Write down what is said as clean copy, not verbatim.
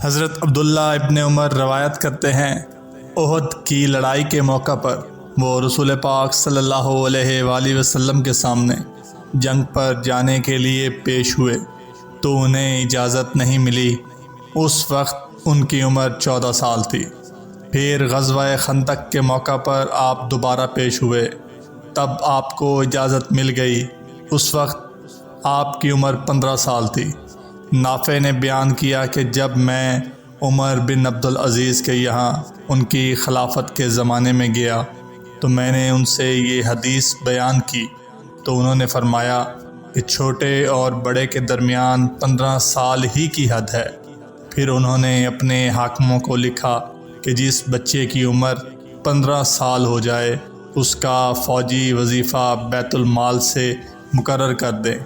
حضرت عبداللہ ابن عمر روایت کرتے ہیں، احد کی لڑائی کے موقع پر وہ رسول پاک صلی اللہ علیہ وآلہ وسلم کے سامنے جنگ پر جانے کے لیے پیش ہوئے تو انہیں اجازت نہیں ملی۔ اس وقت ان کی عمر 14 سال تھی۔ پھر غزوہ خندق کے موقع پر آپ دوبارہ پیش ہوئے، تب آپ کو اجازت مل گئی۔ اس وقت آپ کی عمر 15 سال تھی۔ نافع نے بیان کیا کہ جب میں عمر بن عبدالعزیز کے یہاں ان کی خلافت کے زمانے میں گیا تو میں نے ان سے یہ حدیث بیان کی تو انہوں نے فرمایا کہ چھوٹے اور بڑے کے درمیان 15 سال ہی کی حد ہے۔ پھر انہوں نے اپنے حاکموں کو لکھا کہ جس بچے کی عمر 15 سال ہو جائے اس کا فوجی وظیفہ بیت المال سے مقرر کر دیں۔